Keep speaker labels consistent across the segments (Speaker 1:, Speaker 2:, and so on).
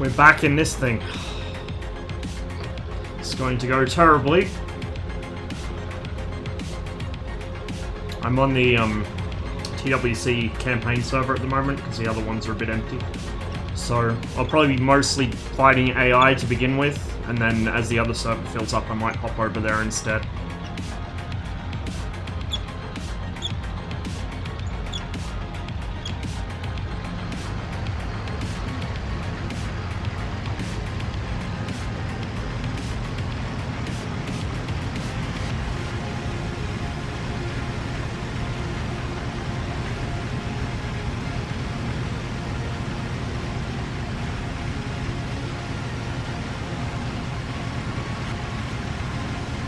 Speaker 1: We're back in this thing. It's going to go terribly. I'm on the TWC campaign server at the moment because the other ones are a bit empty. So I'll probably be mostly fighting AI to begin with, and then as the other server fills up I might hop over there instead.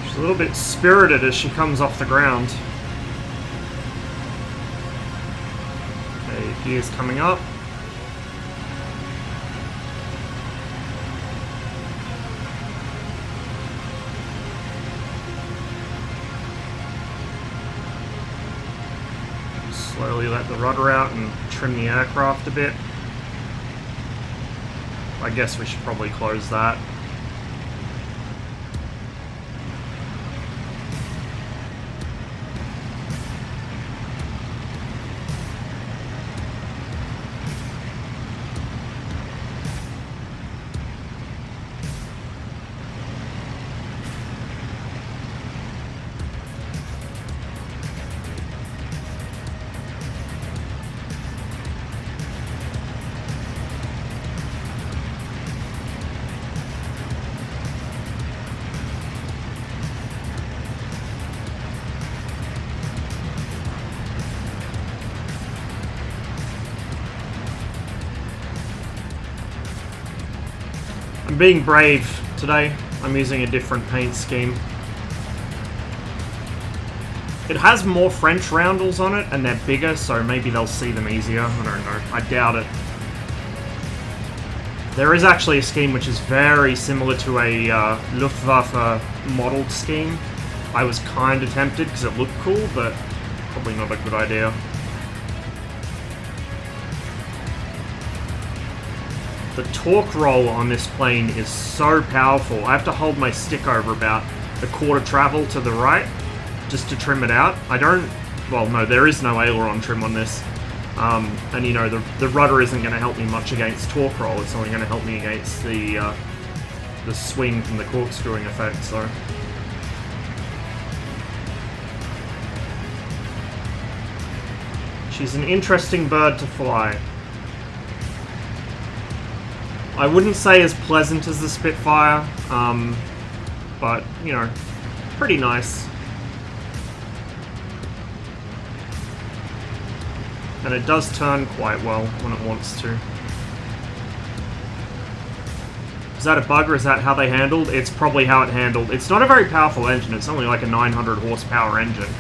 Speaker 1: A little bit spirited as she comes off the ground. Okay, he is coming up. Slowly let the rudder out and trim the aircraft a bit. I guess we should probably close that. I'm being brave today. I'm using a different paint scheme. It has more French roundels on it, and they're bigger, so maybe they'll see them easier. I don't know. I doubt it. There is actually a scheme which is very similar to a Luftwaffe modeled scheme. I was kind of tempted because it looked cool, but probably not a good idea. The torque roll on this plane is so powerful. I have to hold my stick over about a quarter travel to the right just to trim it out. I don't... Well, no, there is no aileron trim on this. And, you know, the rudder isn't going to help me much against torque roll. It's only going to help me against the swing from the corkscrewing effect, so... She's an interesting bird to fly. I wouldn't say as pleasant as the Spitfire, but, you know, pretty nice. And it does turn quite well when it wants to. Is that a bug or is that how they handled? It's probably how it handled. It's not a very powerful engine, it's only like a 900 horsepower engine.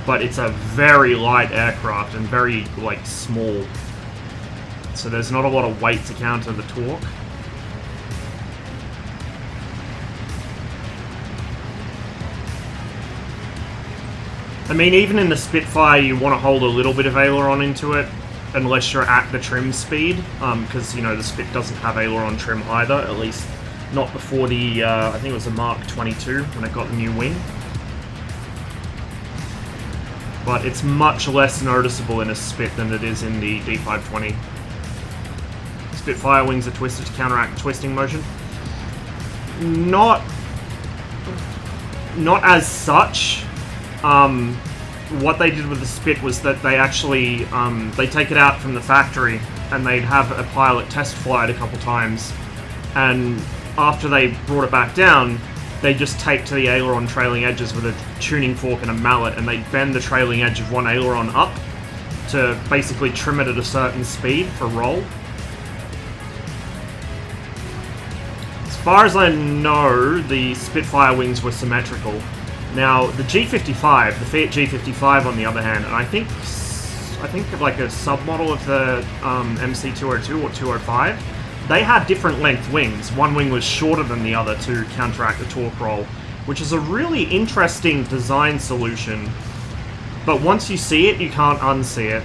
Speaker 1: But it's a very light aircraft and very, like, small. So there's not a lot of weight to counter the torque. I mean, even in the Spitfire, you want to hold a little bit of aileron into it, unless you're at the trim speed, because, you know, the Spit doesn't have aileron trim either, at least not before the, I think it was the Mark 22, when it got the new wing. But it's much less noticeable in a Spit than it is in the D520. Spitfire wings are twisted to counteract the twisting motion. Not as such. What they did with the Spit was that they actually, they take it out from the factory and they'd have a pilot test fly it a couple times. And after they brought it back down, they just taped to the aileron trailing edges with a tuning fork and a mallet, and they'd bend the trailing edge of one aileron up to basically trim it at a certain speed for roll. As far as I know, the Spitfire wings were symmetrical. Now, the G55, the Fiat G55 on the other hand, and I think like a submodel of the MC202 or 205, they had different length wings. One wing was shorter than the other to counteract the torque roll, which is a really interesting design solution. But once you see it, you can't unsee it.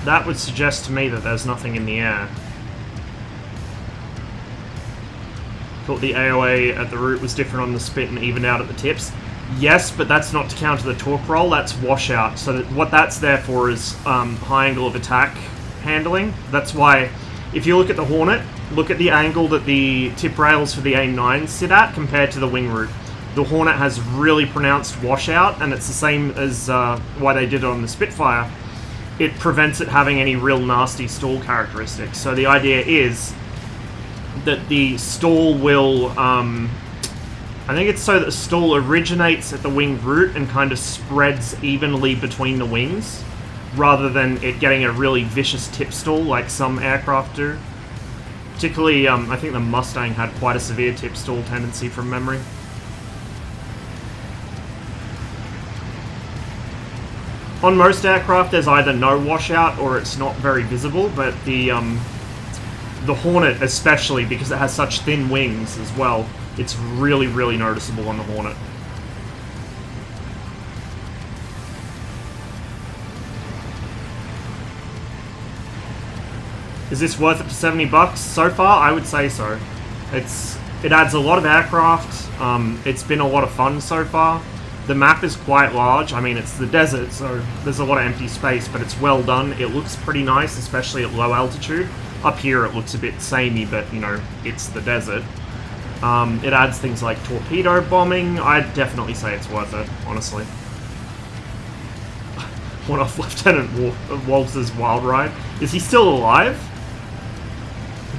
Speaker 1: that would suggest to me that there's nothing in the air. Thought the AOA at the root was different on the spit and evened out at the tips. Yes, but that's not to counter the torque roll, that's washout. So that what that's there for is high angle of attack handling. That's why, if you look at the Hornet, look at the angle that the tip rails for the AIM-9 sit at compared to the wing root. The Hornet has really pronounced washout, and it's the same as why they did it on the Spitfire. It prevents it having any real nasty stall characteristics. So the idea is that the stall will... I think it's so that the stall originates at the wing root and kind of spreads evenly between the wings, rather than it getting a really vicious tip stall like some aircraft do. Particularly, I think the Mustang had quite a severe tip stall tendency from memory. On most aircraft, there's either no washout or it's not very visible, but the Hornet especially, because it has such thin wings as well, it's really, really noticeable on the Hornet. Is this worth it for 70 bucks? So far, I would say so. It adds a lot of aircraft. It's been a lot of fun so far. The map is quite large. I mean, it's the desert, so there's a lot of empty space, but it's well done. It looks pretty nice, especially at low altitude. Up here, it looks a bit samey, but, you know, it's the desert. It adds things like torpedo bombing. I'd definitely say it's worth it, honestly. One off Lieutenant Waltz's wild ride. Is he still alive?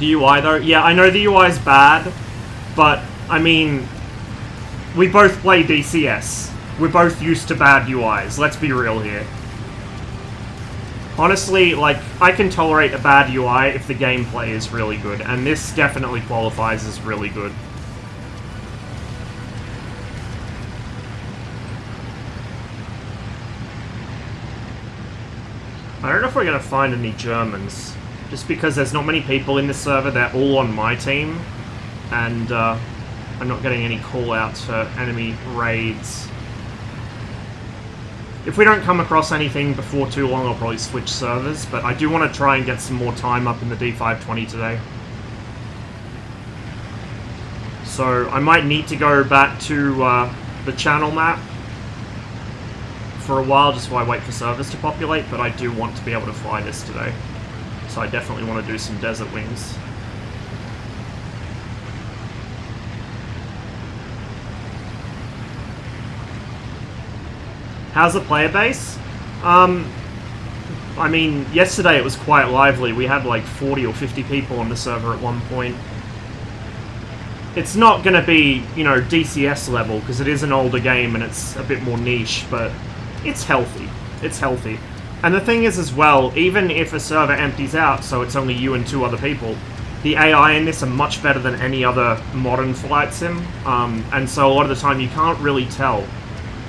Speaker 1: The UI, though? Yeah, I know the UI is bad, but, I mean, we both play DCS. We're both used to bad UIs, let's be real here. Honestly, like, I can tolerate a bad UI if the gameplay is really good, and this definitely qualifies as really good. I don't know if we're going to find any Germans, just because there's not many people in this server. They're all on my team, and I'm not getting any call-outs for enemy raids. If we don't come across anything before too long, I'll probably switch servers, but I do want to try and get some more time up in the D520 today. So I might need to go back to the channel map for a while, just while I wait for servers to populate, but I do want to be able to fly this today. So I definitely want to do some desert wings. How's the player base? I mean, yesterday it was quite lively. We had like 40 or 50 people on the server at one point. It's not going to be, you know, DCS level, because it is an older game and it's a bit more niche, but it's healthy. It's healthy. And the thing is as well, even if a server empties out, so it's only you and 2 other people, the AI in this are much better than any other modern flight sim, and so a lot of the time you can't really tell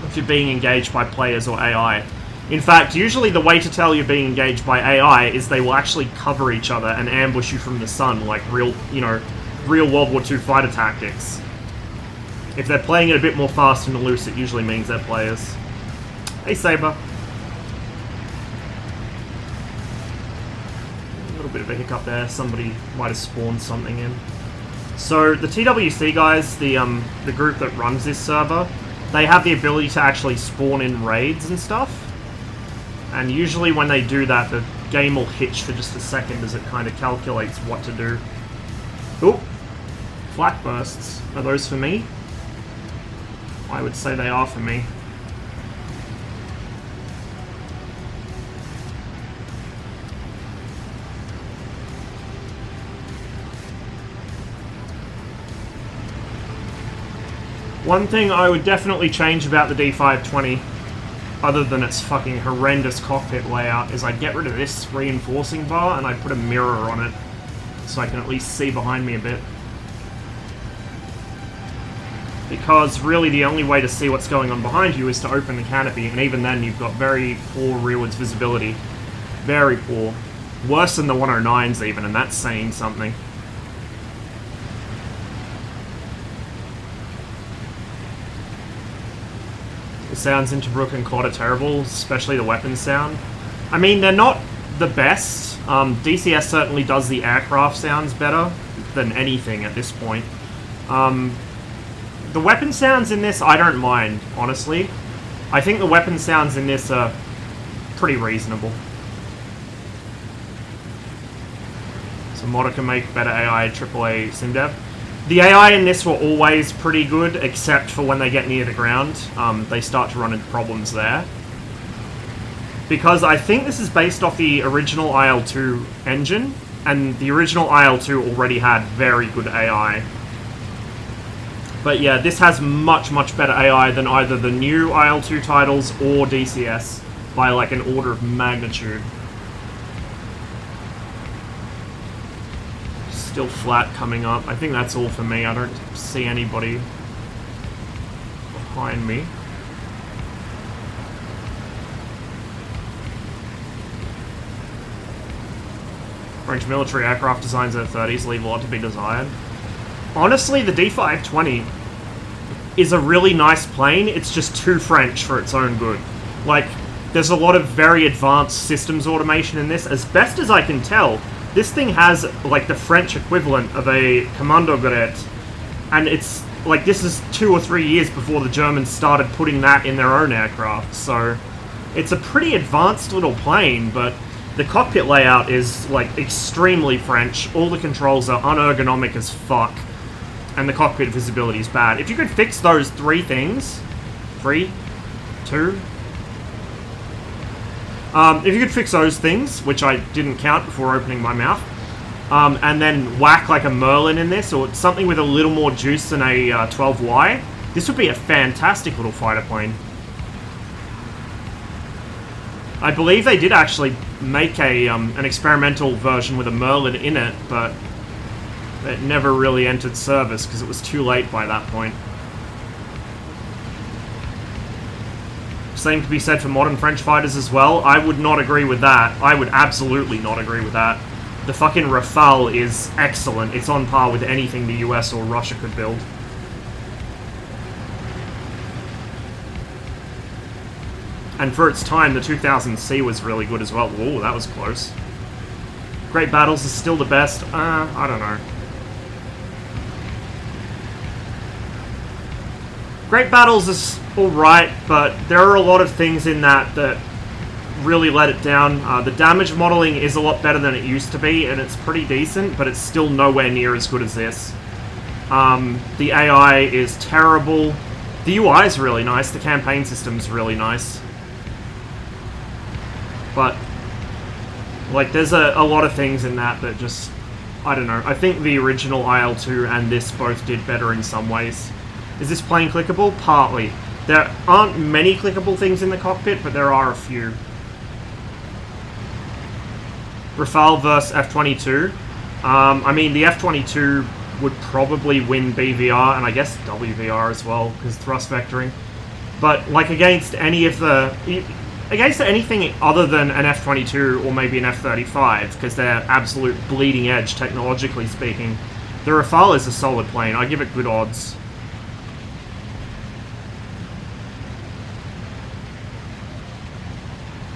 Speaker 1: if you're being engaged by players or AI. In fact, usually the way to tell you're being engaged by AI is they will actually cover each other and ambush you from the sun, like real, you know, real World War II fighter tactics. If they're playing it a bit more fast and loose, it usually means they're players. Hey, Saber. A little bit of a hiccup there. Somebody might have spawned something in. So the TWC guys, the group that runs this server, they have the ability to actually spawn in raids and stuff. And usually when they do that, the game will hitch for just a second as it kind of calculates what to do. Oop! Flak bursts. Are those for me? I would say they are for me. One thing I would definitely change about the D520, other than its fucking horrendous cockpit layout, is I'd get rid of this reinforcing bar and I'd put a mirror on it so I can at least see behind me a bit. Because really the only way to see what's going on behind you is to open the canopy, and even then you've got very poor rearwards visibility. Very poor. Worse than the 109s even, and that's saying something. The sounds in Tobruk and Cod are terrible, especially the weapons sound. I mean, they're not the best. DCS certainly does the aircraft sounds better than anything at this point. The weapon sounds in this, I don't mind, honestly. I think the weapon sounds in this are pretty reasonable. So Modder can make better AI AAA SimDev. The AI in this were always pretty good, except for when they get near the ground. They start to run into problems there. Because I think this is based off the original IL-2 engine, and the original IL-2 already had very good AI. But yeah, this has much, much better AI than either the new IL-2 titles or DCS by like an order of magnitude. Still flat coming up. I think that's all for me. I don't see anybody behind me. French military aircraft designs in the 30s leave a lot to be desired. Honestly, the D520 is a really nice plane. It's just too French for its own good. Like, there's a lot of very advanced systems automation in this. As best as I can tell, this thing has, like, the French equivalent of a Kommandogeret. And it's, like, this is 2 or 3 years before the Germans started putting that in their own aircraft. So, it's a pretty advanced little plane, but the cockpit layout is, like, extremely French. All the controls are unergonomic as fuck. And the cockpit visibility is bad. If you could fix those 3 things... 3? 2? If you could fix those things, which I didn't count before opening my mouth, and then whack, like, a Merlin in this, or something with a little more juice than a 12Y, this would be a fantastic little fighter plane. I believe they did actually make an experimental version with a Merlin in it, but it never really entered service because it was too late by that point. Same could be said for modern French fighters as well. I would not agree with that. I would absolutely not agree with that. The fucking Rafale is excellent. It's on par with anything the US or Russia could build. And for its time, the 2000C was really good as well. Ooh, that was close. Great Battles is still the best. I don't know. Great Battles is alright, but there are a lot of things in that really let it down. The damage modeling is a lot better than it used to be, and it's pretty decent, but it's still nowhere near as good as this. The AI is terrible. The UI is really nice. The campaign system's really nice. But, like, there's a lot of things in that just, I don't know. I think the original IL-2 and this both did better in some ways. Is this plane clickable? Partly. There aren't many clickable things in the cockpit, but there are a few. Rafale vs F-22. I mean, the F-22 would probably win BVR, and I guess WVR as well, because thrust vectoring. But, like, against any of the... Against anything other than an F-22 or maybe an F-35, because they're absolute bleeding edge, technologically speaking, the Rafale is a solid plane. I give it good odds.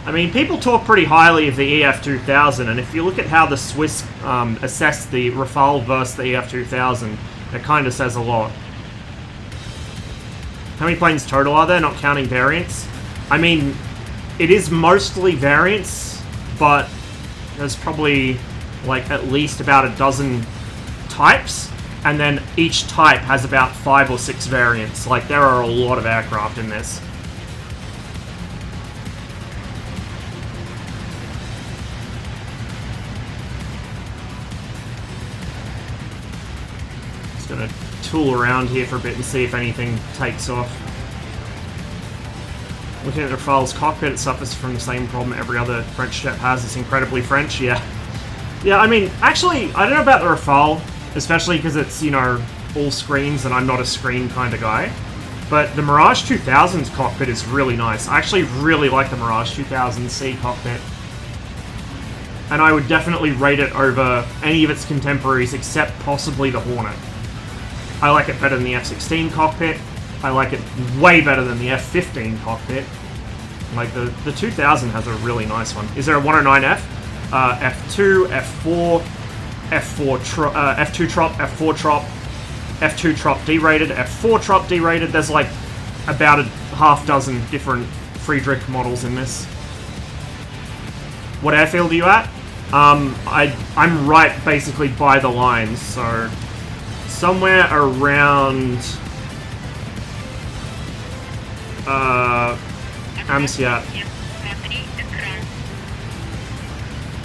Speaker 1: I mean, people talk pretty highly of the EF-2000, and if you look at how the Swiss assessed the Rafale versus the EF-2000, it kind of says a lot. How many planes total are there, not counting variants? I mean, it is mostly variants, but there's probably, like, at least about a dozen types, and then each type has about 5 or 6 variants. Like, there are a lot of aircraft in this. Just gonna tool around here for a bit and see if anything takes off. Looking at the Rafale's cockpit, it suffers from the same problem every other French jet has. It's incredibly French, yeah. Yeah, I mean, actually, I don't know about the Rafale, especially because it's, you know, all screens, and I'm not a screen kind of guy. But the Mirage 2000's cockpit is really nice. I actually really like the Mirage 2000C cockpit. And I would definitely rate it over any of its contemporaries except possibly the Hornet. I like it better than the F-16 cockpit. I like it way better than the F-15 cockpit. Like, the 2000 has a really nice one. Is there a 109F? F2, F4, F2 trop, F4 trop, F2 trop derated, F4 trop derated. There's like about a half dozen different Friedrich models in this. What airfield are you at? I'm right basically by the lines, so somewhere around Amsiat.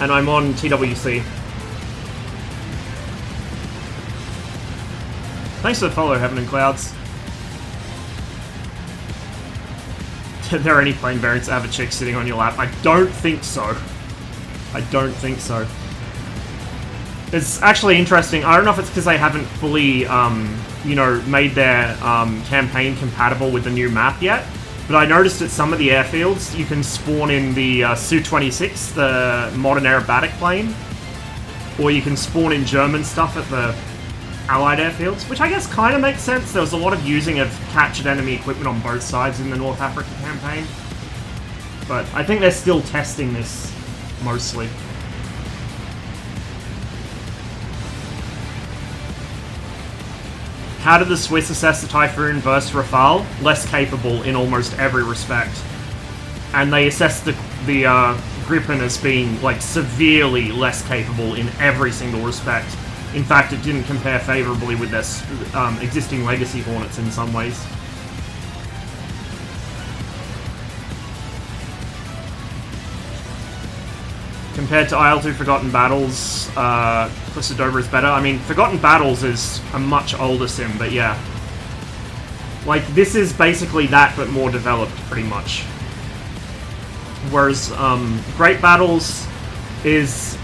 Speaker 1: And I'm on TWC. Thanks for the follow, Heaven and Clouds. Are there any plane variants that have a chick sitting on your lap? I don't think so. I don't think so. It's actually interesting. I don't know if it's because they haven't fully, you know, made their campaign compatible with the new map yet. But I noticed at some of the airfields, you can spawn in the Su-26, the modern aerobatic plane. Or you can spawn in German stuff at the Allied airfields, which I guess kind of makes sense. There was a lot of using of captured enemy equipment on both sides in the North Africa campaign. But I think they're still testing this, mostly. How did the Swiss assess the Typhoon versus Rafale? Less capable in almost every respect. And they assessed the Gripen as being, like, severely less capable in every single respect. In fact, it didn't compare favorably with their existing Legacy Hornets in some ways. Compared to IL-2 Forgotten Battles, Cliffs of Dover is better. I mean, Forgotten Battles is a much older sim, but yeah. Like, this is basically that, but more developed, pretty much. Whereas, Great Battles is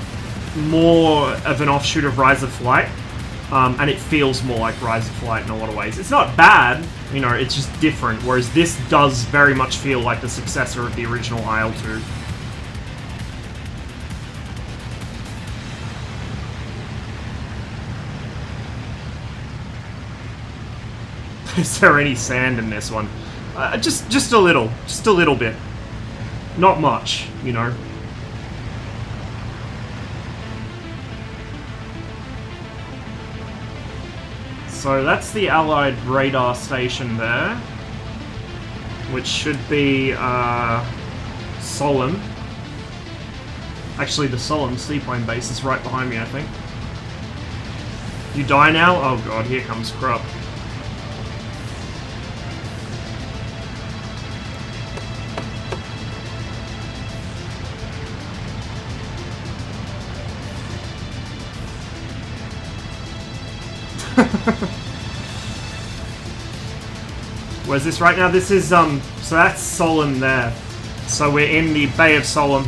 Speaker 1: more of an offshoot of Rise of Flight, and it feels more like Rise of Flight in a lot of ways. It's not bad, you know, it's just different, whereas this does very much feel like the successor of the original IL-2. Is there any sand in this one? Just a little bit. Not much, you know. So that's the Allied radar station there, which should be Solom. Actually, the Solom seaplane base is right behind me, I think. You die now? Oh god, here comes Krupp. Where's this right now? This is, so that's Solom there. So we're in the Bay of Solom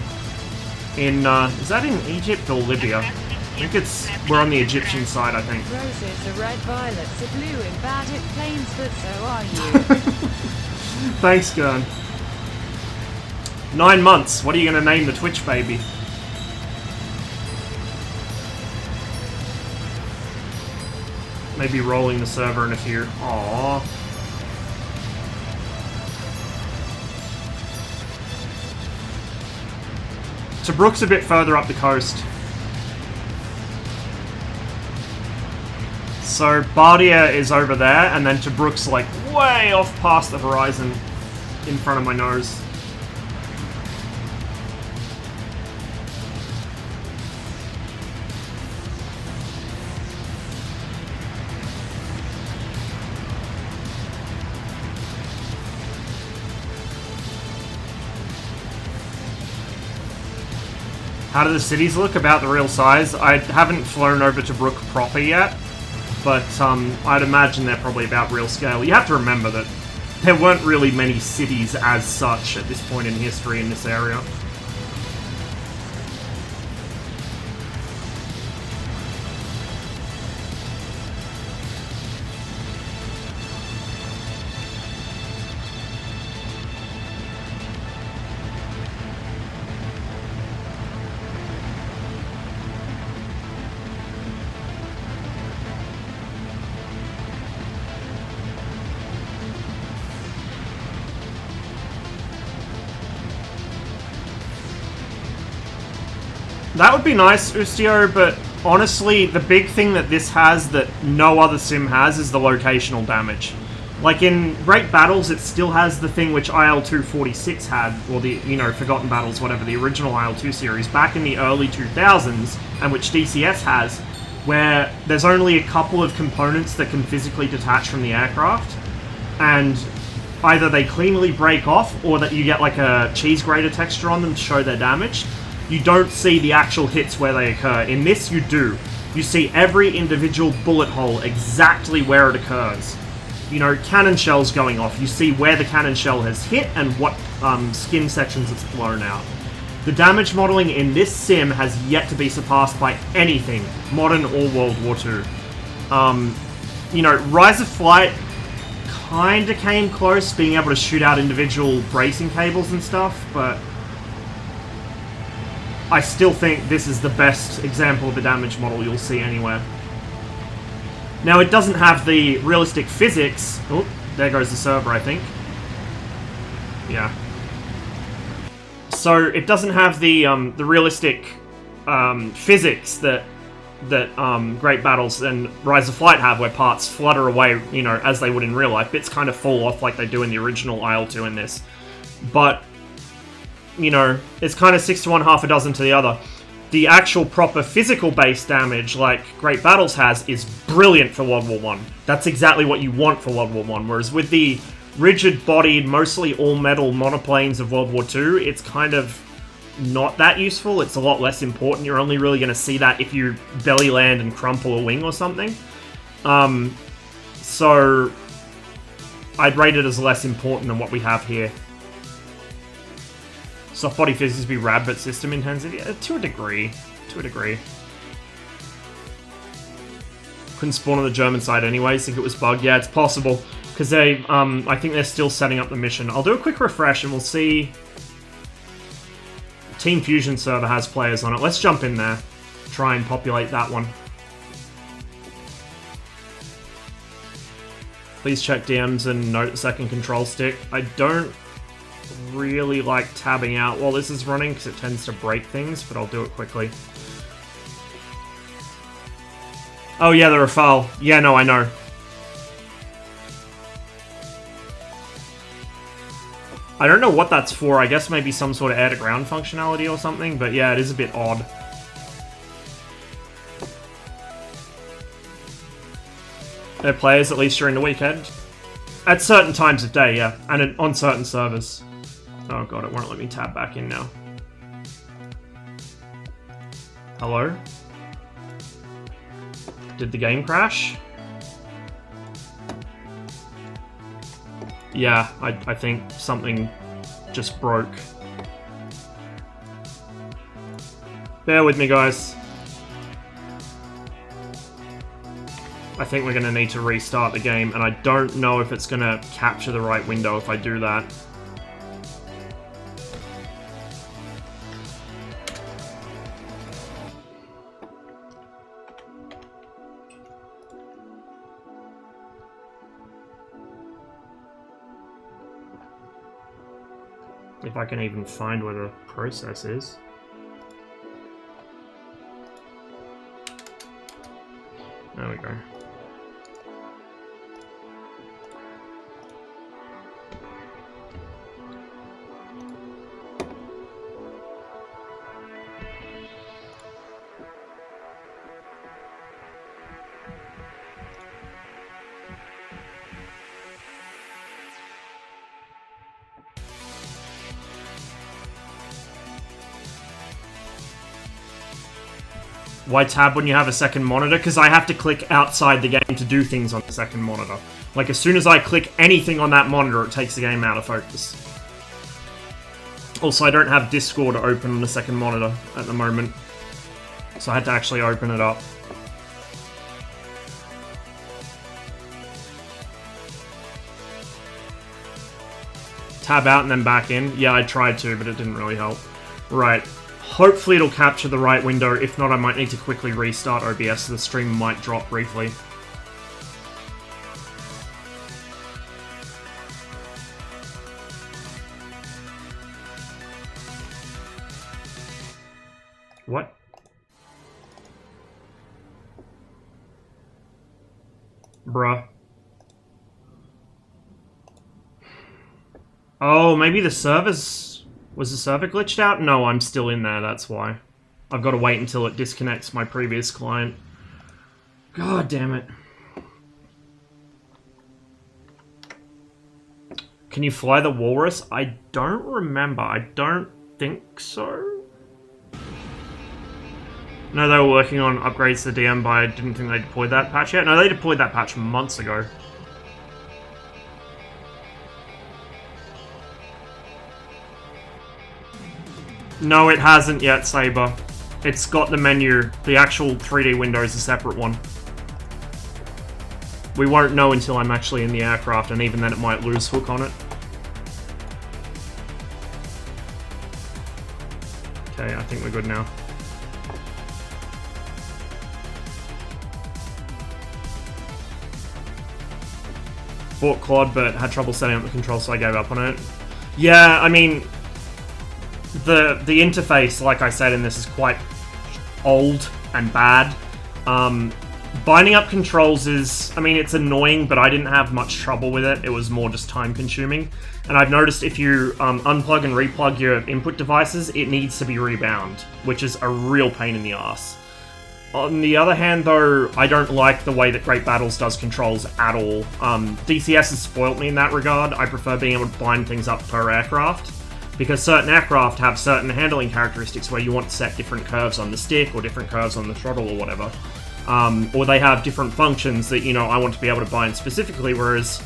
Speaker 1: in, is that in Egypt or Libya? I think it's, we're on the Egyptian side, I think.
Speaker 2: Roses are red, violets are blue, in Badit plains, but so are you.
Speaker 1: Thanks, Gurn. 9 months. What are you going to name the Twitch baby? Maybe rolling the server in a few. Aww. Tobruk's a bit further up the coast. So Bardia is over there, and then Tobruk's like way off past the horizon in front of my nose. How do the cities look? About the real size? I haven't flown over to Tobruk proper yet, but I'd imagine they're probably about real scale. You have to remember that there weren't really many cities as such at this point in history in this area. That would be nice, Ustio, but honestly, the big thing that this has that no other sim has is the locational damage. Like in Great Battles, it still has the thing which IL-246 had, or the, you know, Forgotten Battles, whatever, the original IL-2 series, back in the early 2000s, and which DCS has, where there's only a couple of components that can physically detach from the aircraft, and either they cleanly break off, or that you get like a cheese grater texture on them to show they're damaged. You don't see the actual hits where they occur. In this, you do. You see every individual bullet hole exactly where it occurs. You know, cannon shells going off. You see where the cannon shell has hit and what skin sections it's blown out. The damage modeling in this sim has yet to be surpassed by anything, modern or World War II. You know, Rise of Flight kinda came close, being able to shoot out individual bracing cables and stuff, but I still think this is the best example of the damage model you'll see anywhere. Now, it doesn't have the realistic physics. Oh, there goes the server, I think. Yeah. So, it doesn't have the realistic physics that Great Battles and Rise of Flight have, where parts flutter away, you know, as they would in real life. Bits kind of fall off like they do in the original IL-2 in this. But, you know, it's kind of 6 to 1, half a dozen to the other. The actual proper physical base damage, like Great Battles has, is brilliant for World War I. That's exactly what you want for World War I, whereas with the rigid-bodied, mostly all-metal monoplanes of World War II, it's kind of not that useful. It's a lot less important. You're only really going to see that if you belly land and crumple a wing or something. So I'd rate it as less important than what we have here. Soft body physics be rad, but system intensity? To a degree. To a degree. Couldn't spawn on the German side anyways, think it was bugged. Yeah, it's possible. Because they, I think they're still setting up the mission. I'll do a quick refresh and we'll see. Team Fusion server has players on it. Let's jump in there. Try and populate that one. Please check DMs and note the second control stick. I don't really like tabbing out while this is running because it tends to break things, but I'll do it quickly. Oh yeah, the Rafale. Yeah, no, I know. I don't know what that's for. I guess maybe some sort of air-to-ground functionality or something, but yeah, it is a bit odd. They're players at least during the weekend. At certain times of day, yeah, and on certain servers. Oh god, it won't let me tab back in now. Hello? Did the game crash? Yeah, I think something just broke. Bear with me, guys. I think we're going to need to restart the game, and I don't know if it's going to capture the right window if I do that. If I can even find where the process is. There we go. Why tab when you have a second monitor? Because I have to click outside the game to do things on the second monitor. Like, as soon as I click anything on that monitor, it takes the game out of focus. Also, I don't have Discord open on the second monitor at the moment. So I had to actually open it up. Tab out and then back in. Yeah, I tried to, but it didn't really help. Right. Hopefully it'll capture the right window. If not, I might need to quickly restart OBS, so the stream might drop briefly. What? Bruh. Oh, maybe the servers... Was the server glitched out? No, I'm still in there, that's why. I've got to wait until it disconnects my previous client. God damn it. Can you fly the Walrus? I don't remember. I don't think so. No, they were working on upgrades to the DM, but I didn't think they deployed that patch yet. No, they deployed that patch months ago. No, it hasn't yet, Saber. It's got the menu. The actual 3D window is a separate one. We won't know until I'm actually in the aircraft, and even then it might lose hook on it. Okay, I think we're good now. Bought Claude, but had trouble setting up the controls, so I gave up on it. Yeah, I mean... The interface, like I said in this, is quite old and bad. Binding up controls is... I mean, it's annoying, but I didn't have much trouble with it. It was more just time-consuming. And I've noticed if you unplug and replug your input devices, it needs to be rebound, which is a real pain in the ass. On the other hand, though, I don't like the way that Great Battles does controls at all. DCS has spoilt me in that regard. I prefer being able to bind things up per aircraft, because certain aircraft have certain handling characteristics where you want to set different curves on the stick or different curves on the throttle or whatever. Or they have different functions that, you know, I want to be able to bind specifically, whereas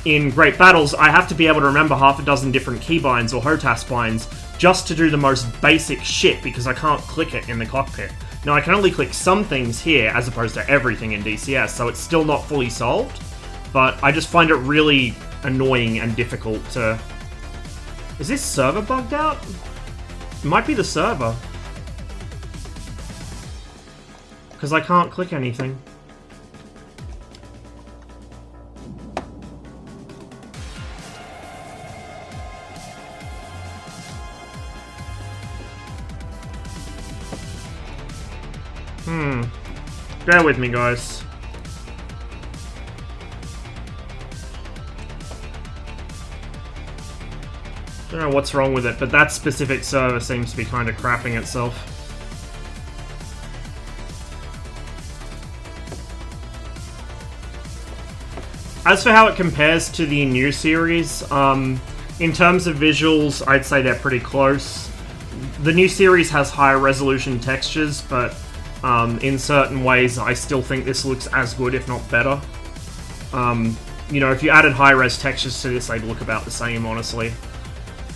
Speaker 1: in Great Battles, I have to be able to remember half a dozen different keybinds or HOTAS binds just to do the most basic shit, because I can't click it in the cockpit. Now, I can only click some things here, as opposed to everything in DCS, so it's still not fully solved, but I just find it really annoying and difficult to... Is this server bugged out? It might be the server. Because I can't click anything. Bear with me, guys. Don't know what's wrong with it, but that specific server seems to be kind of crapping itself. As for how it compares to the new series, in terms of visuals, I'd say they're pretty close. The new series has higher resolution textures, but in certain ways, I still think this looks as good, if not better. You know, if you added high-res textures to this, they'd look about the same, honestly.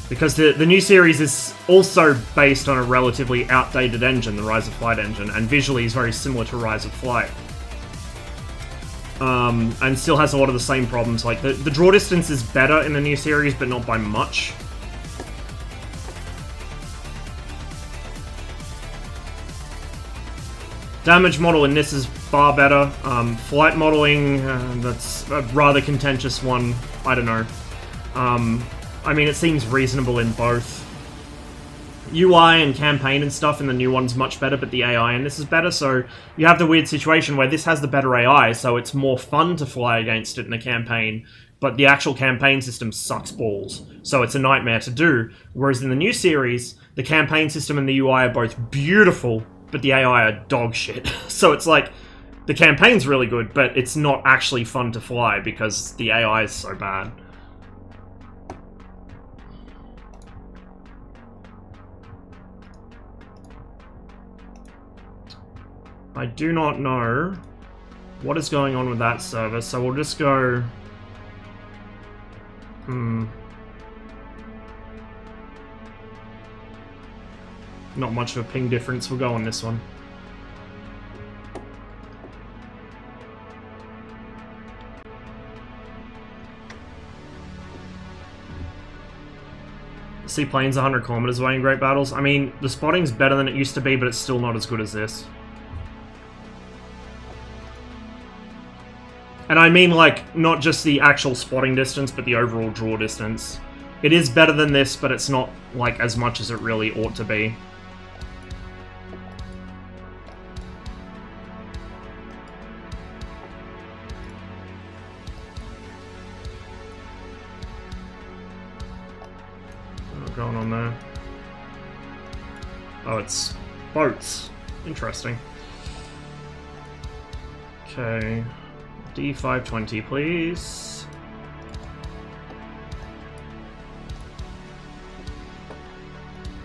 Speaker 1: Because the new series is also based on a relatively outdated engine, the Rise of Flight engine, and visually is very similar to Rise of Flight. And still has a lot of the same problems. Like, the draw distance is better in the new series, but not by much. Damage model in this is far better. Flight modeling, that's a rather contentious one. I don't know. I mean, it seems reasonable in both. UI and campaign and stuff in the new one's much better, but the AI in this is better, so you have the weird situation where this has the better AI, so it's more fun to fly against it in a campaign, but the actual campaign system sucks balls, so it's a nightmare to do. Whereas in the new series, the campaign system and the UI are both beautiful, but the AI are dog shit. So it's like, the campaign's really good, but it's not actually fun to fly because the AI is so bad. I do not know what is going on with that server, so we'll just go... Not much of a ping difference, we'll go on this one. Seaplane's 100 kilometers away in Great Battles. I mean, the spotting's better than it used to be, but it's still not as good as this. And I mean, like, not just the actual spotting distance, but the overall draw distance. It is better than this, but it's not, like, as much as it really ought to be. going on there? Oh, it's boats. Interesting. Okay. D520, please.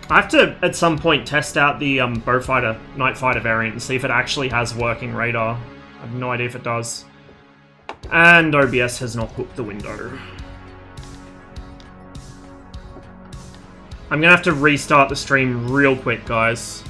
Speaker 1: I have to, at some point, test out the Beaufighter, Night Fighter variant and see if it actually has working radar. I have no idea if it does. And OBS has not hooked the window. I'm gonna have to restart the stream real quick, guys.